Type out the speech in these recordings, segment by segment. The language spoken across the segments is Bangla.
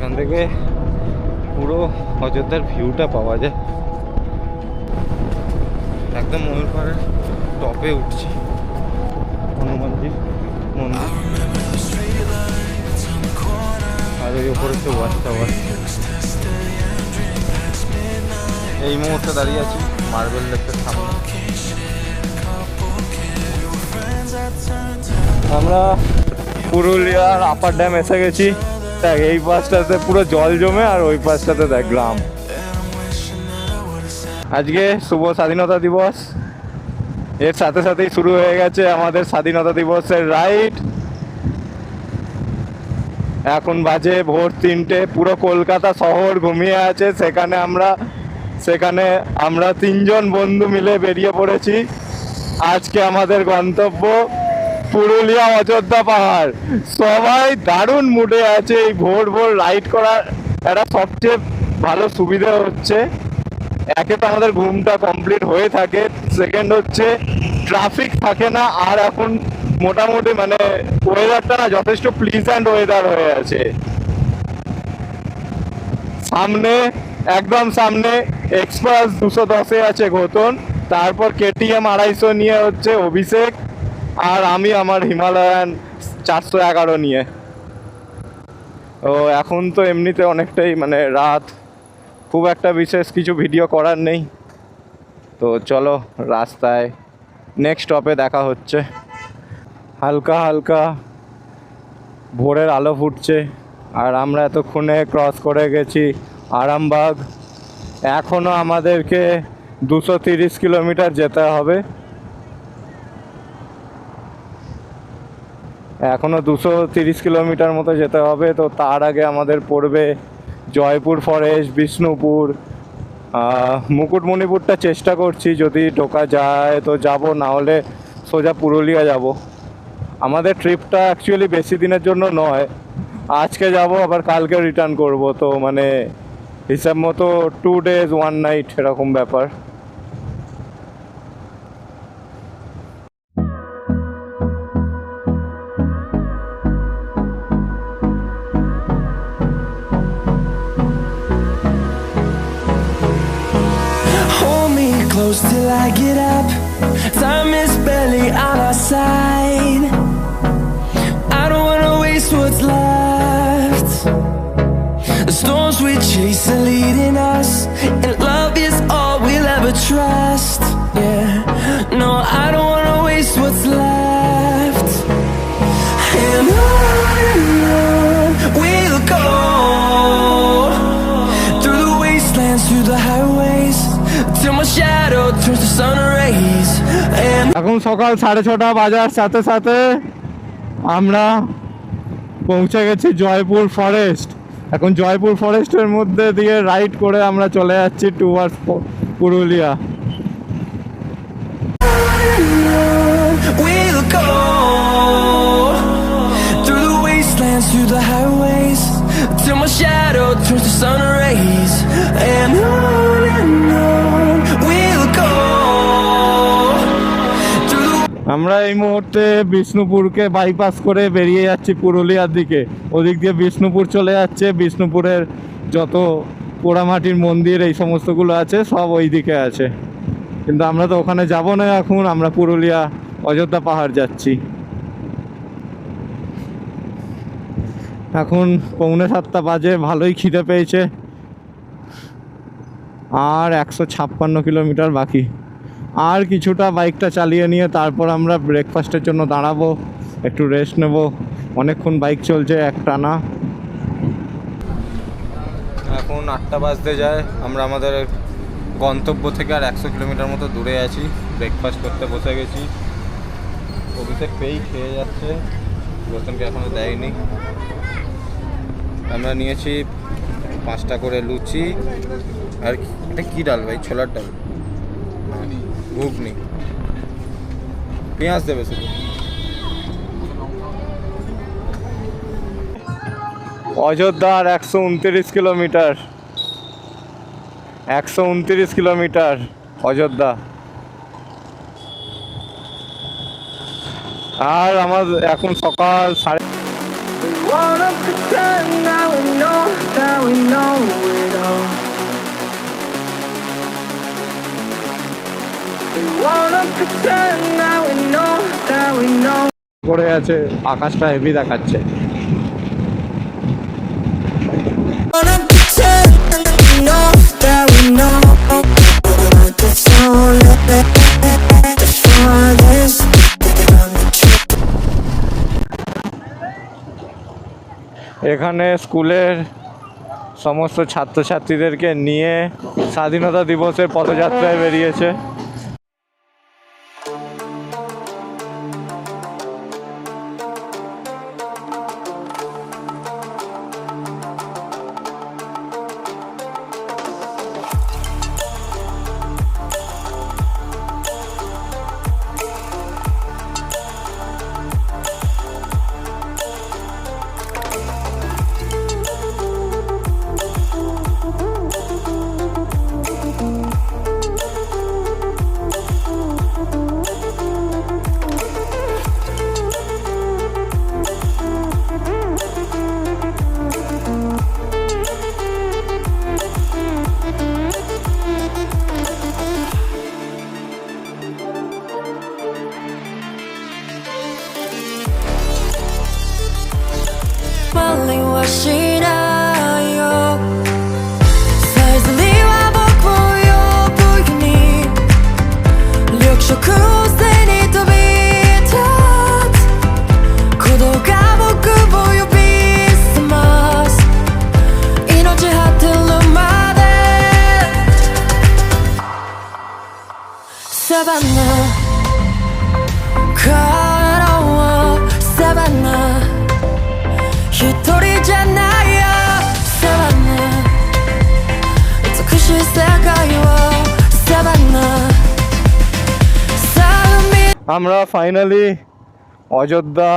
এখান থেকে পুরো অযোধ্যার ভিউটা পাওয়া যায়। একদম ময়ূর পাহাড়ের টপে উঠছি, হনুমানজির মন্দির, আর ওই ওপরে তো ওয়াচ টাওয়ার। এই মুহূর্তে দাঁড়িয়ে আছি মার্বেল লেকের সামনে। আমরা পুরুলিয়ার আপার ড্যাম এসে গেছি। দেখ এই পাশটাতে পুরো জল জমে আর ওই পাশটাতে দেখ গ্রাম। আজকে শুভ স্বাধীনতা দিবস, এর সাথে সাথেই শুরু হয়ে গেছে আমাদের স্বাধীনতা দিবসের রাইড। এখন বাজে ভোর 3টে, পুরো কলকাতা শহর ঘুমিয়ে আছে। সেখানে আমরা 3জন বন্ধু মিলে বেরিয়ে পড়েছি। আজকে আমাদের গন্তব্য পুরুলিয়া অযোধ্যা পাহাড়। সবাই দারুণ মুডে আছে। এই ভোর ভোর রাইড করার একটা সবচেয়ে ভালো সুবিধা হচ্ছে, একে তো আমাদের ঘুমটা কমপ্লিট হয়ে থাকে, সেকেন্ড হচ্ছে ট্রাফিক থাকে না। আর এখন মোটামুটি মানে ওয়েদারটা না যথেষ্ট প্লিজেন্ট ওয়েদার হয়ে আছে। সামনে একদম সামনে এক্সপ্রেস 210-এ আছে ঘোতন, তারপর KTM 250 নিয়ে হচ্ছে অভিষেক, আর আমি আমার হিমালয়ান 411 নিয়ে। ও এখন তো এমনিতে অনেকটাই মানে রাত, খুব একটা বিশেষ কিছু ভিডিও করার নেই। তো চলো রাস্তায় নেক্সট স্টপে দেখা হচ্ছে। হালকা হালকা ভোরের আলো ফুটছে, আর আমরা এতক্ষণে ক্রস করে গেছি আরামবাগ। এখনও আমাদেরকে 230 কিলোমিটার যেতে হবে। এখনও 230 কিলোমিটার মতো যেতে হবে। তো তার আগে আমাদের পড়বে জয়পুর ফরেস্ট, বিষ্ণুপুর, মুকুটমণিপুরটা চেষ্টা করছি, যদি ঢোকা যায় তো যাব, না হলে সোজা পুরুলিয়া যাব। আমাদের ট্রিপটা অ্যাকচুয়ালি বেশি দিনের জন্য নয়, আজকে যাব আবার কালকে রিটার্ন করব। তো মানে হিসাব মতো 2 days 1 night এরকম ব্যাপার। Close till I get up, time is barely on our side. I don't wanna waste what's left. The storms we chase are leading us, and love is all we'll ever trust. Yeah, no, I don't wanna waste what's left. And on we'll go, through the wastelands, through the highways, till my shadow turns to sun rays. এখন সকাল 6:30 বাজার সাথে সাথে আমরা পৌঁছে গেছি জয়পুর ফরেস্ট। এখন জয়পুর ফরেস্টের মধ্যে দিয়ে রাইড করে আমরা চলে যাচ্ছি towards Purulia. We'll go through the wastelands, through the highways, till my shadow turns to sun rays. And on we'll go. আমরা এই মুহূর্তে বিষ্ণুপুরকে বাইপাস করে বেরিয়ে যাচ্ছি পুরুলিয়ার দিকে। ওদিক দিয়ে বিষ্ণুপুর চলে যাচ্ছে, বিষ্ণুপুরের যত পোড়ামাটির মন্দির এই সমস্তগুলো আছে সব ওই দিকে আছে, কিন্তু আমরা তো ওখানে যাব না। এখন আমরা পুরুলিয়া অযোধ্যা পাহাড় যাচ্ছি। এখন 6:45 বাজে, ভালোই খিদে পেয়েছে। আর 156 কিলোমিটার বাকি। আর কিছুটা বাইকটা চালিয়ে নিয়ে তারপর আমরা ব্রেকফাস্টের জন্য দাঁড়াবো, একটু রেস্ট নেব। অনেকক্ষণ বাইক চলছে একটানা। এখন 8টা বাজতে যায়, আমরা আমাদের গন্তব্য থেকে আর 100 কিলোমিটার মতো দূরে আছি। ব্রেকফাস্ট করতে বসে গেছি, অভিষেক পেয়েই খেয়ে যাচ্ছে, রতনকে এখনও দেয়নি। আমরা নিয়েছি 5টা করে লুচি, আর এটা কী ডাল ভাই? ছোলার ডাল, ঘুগনি, পেঁয়াজ দেবে শুধু। অযোধ্যার 129 কিলোমিটার, 129 কিলোমিটার অযোধ্যা। আর আমার এখন সকাল 3:30। pretend that we know, that we know. করে আছে, আকাশটা হেভি দেখাচ্ছে। Gonna pretend that we know, that we know. It's only the farthest from the truth. এখানে স্কুলের সমস্ত ছাত্রছাত্রীদেরকে নিয়ে স্বাধীনতা দিবসের পদযাত্রায় বেরিয়েছে। 멀리 와시나요 살살리 와보고요 보이니 력쇼 크로스니 또 비ታት 고도가 보고 보여 비스마스 이너지 하틀로 마데 사바나 걸어와 사바나 히토리잖아요 사바나美しい世界をサバナ আমরা finally Ayodhya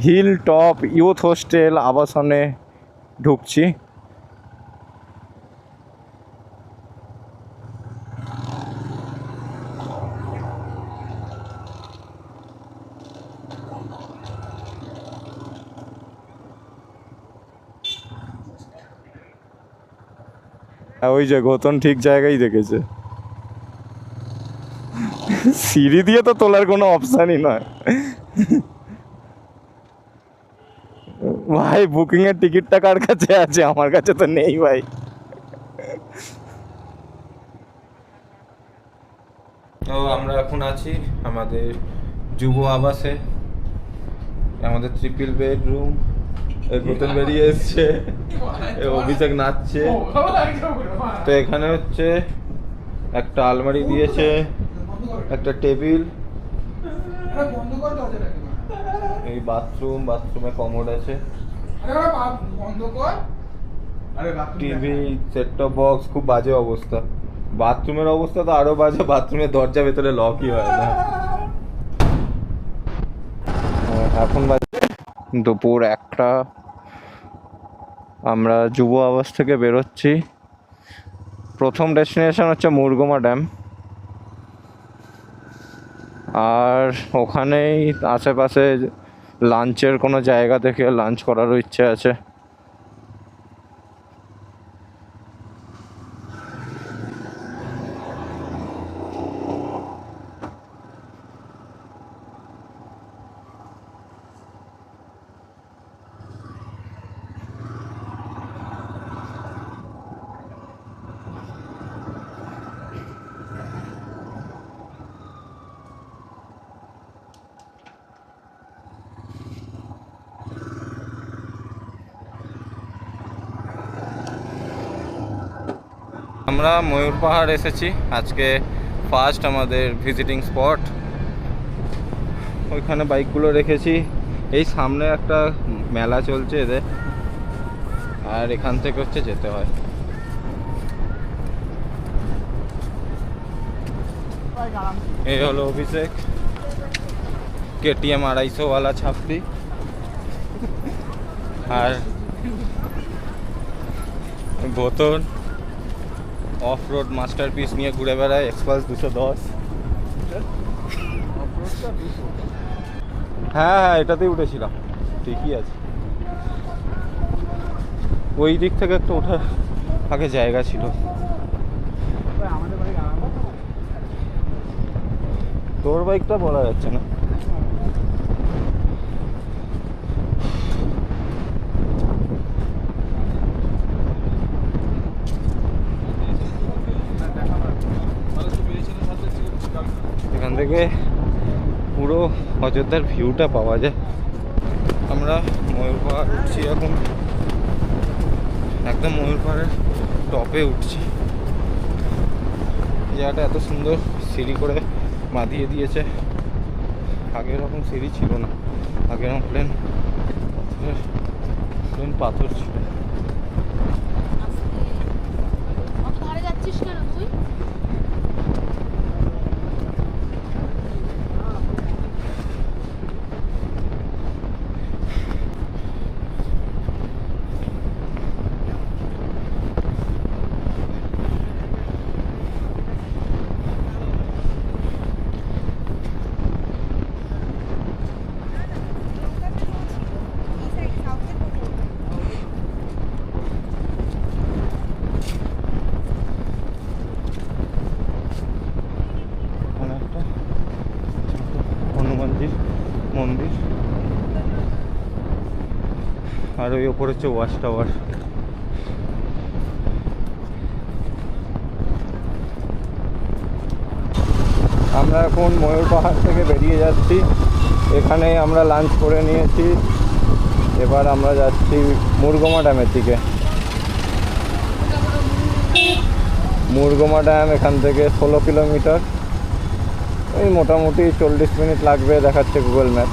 hill top youth hostel আবাসনে ঢুকছি। ওই যে গৌতম ঠিক জায়গায় দেখেছে, সিঁড়ি দিয়ে তো তোলার কোনো অপশানই নয়। ভাই বুকিং এর টিকিটটা কার কাছে আছে? আমার কাছে তো নেই ভাই। তো আমরা এখন আছি আমাদের যুব আবাসে, আমাদের ট্রিপল বেডরুম। গৌতম বেরিয়ে এসছে, অভিষেক নাচছে। তো এখানে হচ্ছে একটা আলমারি দিয়েছে, একটা টেবিল, এই বাথরুমে কমোড আছে, টিভি, সেট টপ বক্স। খুব বাজে অবস্থা, বাথরুমের অবস্থা তো আরো বাজে, বাথরুমের দরজা ভেতরে লকই হয় না। এখন বাজে দুপুর 1টা, আমরা যুব আবাস থেকে বেরোচ্ছি। প্রথম ডেস্টিনেশন হচ্ছে মুরগুমা ড্যাম, আর ওখানেই আশেপাশে লাঞ্চের কোনো জায়গা থেকে লাঞ্চ করারও ইচ্ছে আছে। আমরা ময়ূর পাহাড় এসেছি আজকে, ফার্স্ট আমাদের ভিজিটিং স্পট। ওইখানে বাইকগুলো রেখেছি, এই সামনে একটা মেলা চলছে এদের, আর এখান থেকে হচ্ছে যেতে হয়। এই হলো অভিষেক, কেটিএম 250 ওয়ালা ছাপড়ি, আর বোতল অফ রোড মাস্টারপিস নিয়ে ঘুরে বেড়ায়, এক্সপালস 210। হ্যাঁ এটাতেই উঠেছিলাম, ঠিকই আছে। ওই দিক থেকে একটা ওঠার আগে জায়গা ছিল। তোর বাইকটা বলা যাচ্ছে না। এখান থেকে পুরো অযোধ্যার ভিউটা পাওয়া যায়। আমরা ময়ূর পাহাড় উঠছি এখন, একদম ময়ূর পাহাড়ের টপে উঠছি। জায়গাটা এত সুন্দর সিঁড়ি করে বাঁধিয়ে দিয়েছে, আগে এরকম সিঁড়ি ছিল না, আগে এরকম প্লেন পাথর ছিল। যাচ্ছিস কেন তুই? এখানে একটা হনুমানজির মন্দির, আর ওই ওপরে হচ্ছে ওয়াচ টাওয়ার। আমরা এখন ময়ূর পাহাড় থেকে বেরিয়ে যাচ্ছি। এখানে আমরা লাঞ্চ করে নিয়েছি, এবার আমরা যাচ্ছি মুরগমা ড্যামের দিকে। মুরগমা ড্যাম এখান থেকে 16 কিলোমিটার, ওই মোটামুটি 40 মিনিট লাগবে দেখাচ্ছে গুগল ম্যাপ।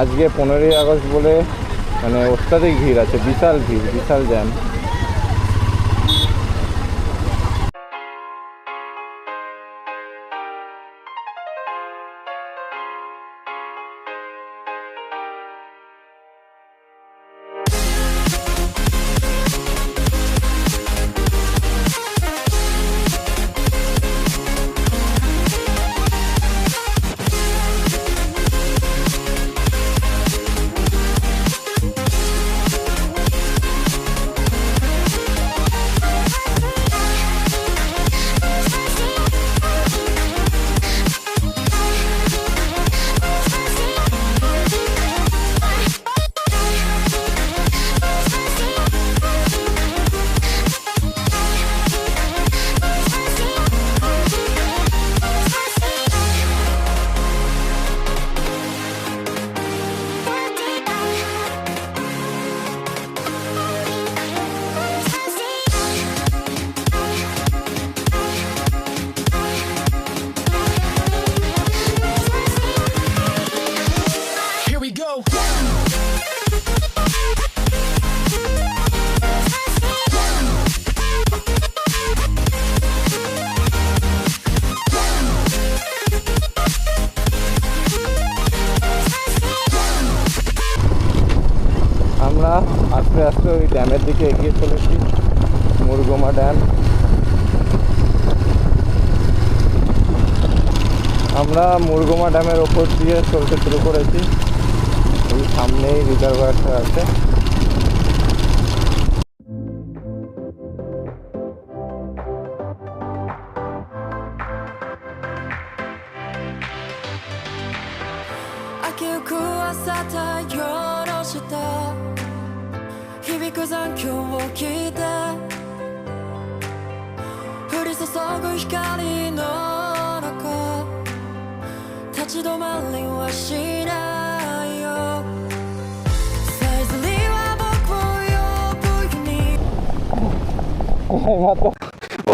আজকে 15ই আগস্ট বলে মানে অত্যাধিক ভিড় আছে, বিশাল ভিড়, বিশাল জ্যাম। আমরা আস্তে আস্তে ওই ড্যামের দিকে এগিয়ে চলেছি, মুরগমা ড্যাম। আমরা মুরগমা ড্যামের ওপর দিয়ে চলতে শুরু করেছি, ওই সামনেই রিজার্ভারটা আছে।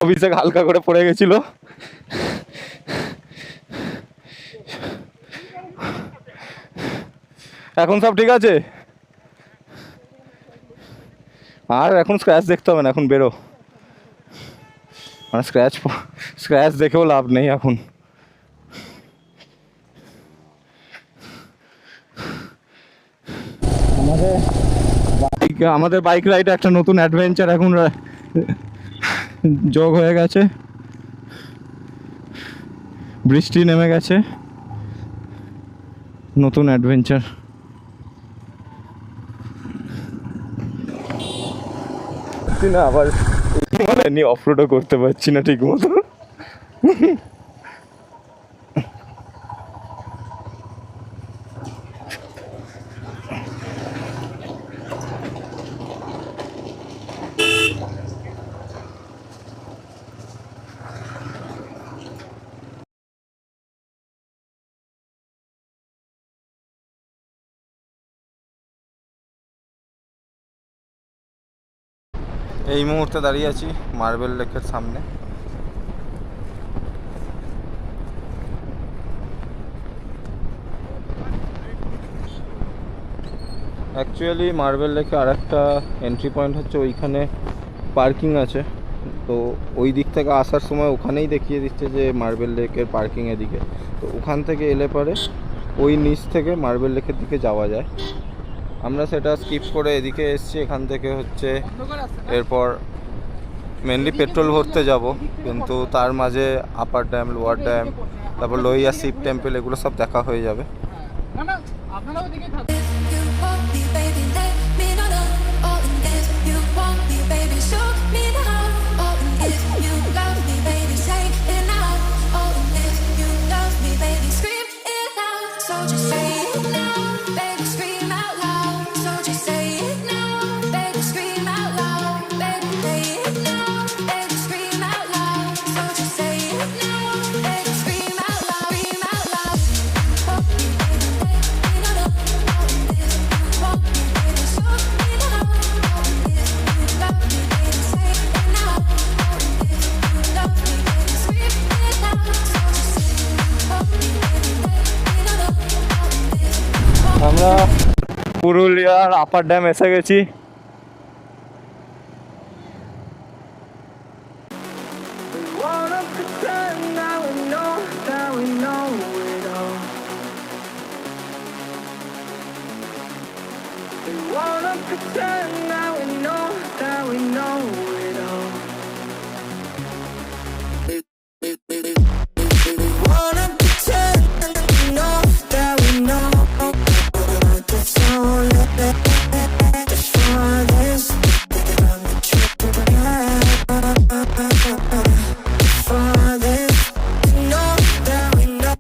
অভিষেক হালকা করে পড়ে গেছিল। এখন সব ঠিক আছে, আর এখন স্ক্র্যাচ দেখতে হবে না, এখন বেরো। মানে স্ক্র্যাচ দেখেও লাভ নেই এখন। আমাদের বাইক রাইডে একটা নতুন অ্যাডভেঞ্চার এখন যোগ হয়ে গেছে। বৃষ্টি নেমে গেছে, নতুন অ্যাডভেঞ্চার। না আবার মানে নিয়ে অফরোডও করতে পারছি না ঠিক মতো। এই মুহূর্তে দাঁড়িয়ে আছি মার্বেল লেকের সামনে। অ্যাকচুয়ালি মার্বেল লেকে আর একটা এন্ট্রি পয়েন্ট হচ্ছে ওইখানে পার্কিং আছে, তো ওই দিক থেকে আসার সময় ওখানেই দেখিয়ে দিচ্ছে যে মার্বেল লেকের পার্কিং এদিকে, তো ওখান থেকে এলে পরে ওই নিচ থেকে মার্বেল লেকের দিকে যাওয়া যায়। আমরা সেটা স্কিপ করে এদিকে এসেছি। এখান থেকে হচ্ছে এরপর মেনলি পেট্রোল ভরতে যাব, কিন্তু তার মাঝে আপার ড্যাম, লোয়ার ড্যাম, তারপর লোহিয়া শিব টেম্পল, এগুলো সব দেখা হয়ে যাবে। You want me, baby, let me know. All in this, you want me, baby, show me now. All in this, you love me, baby, say it now. All in this, you love me, baby, scream it out. So just say it now, baby, scream out loud. So just say it now, baby, scream out loud. Baby, say it now, baby, scream out loud. So just say it now, baby, scream out loud, scream out loud. Want me, baby, let me know. All in this, you want me, baby, show me now. All in this, you love me, baby, say it now. All in this, you love me, baby, scream it out. So just say it, want me, baby, let me know. All in this, you want আমরা পুরুলিয়ার আপার ড্যাম এসে গেছি। Wanna pretend that we know it all. We wanna pretend that we know it all. We wanna pretend that we know that's all that's farthest from the truth. Farthest, we know that we know.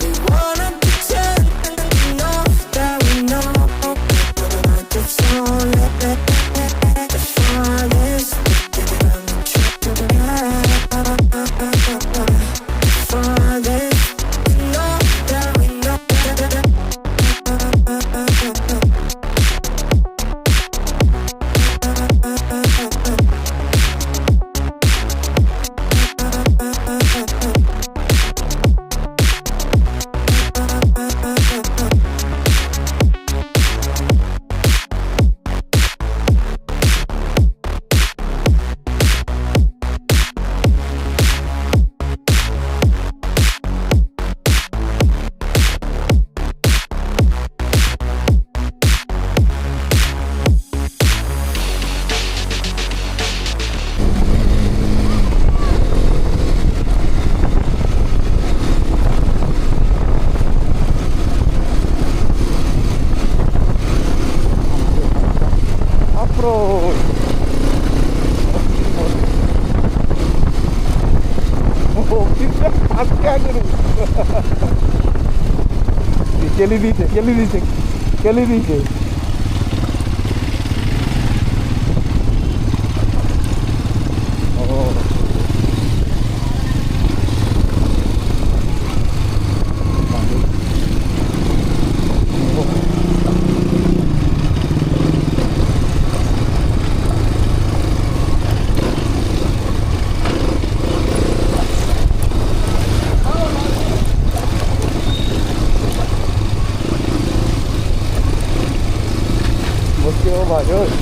We wanna pretend that we know that's all the farthest from the truth. Farthest, we know that we know. কেলি দিয়েছে। Bosque o valor.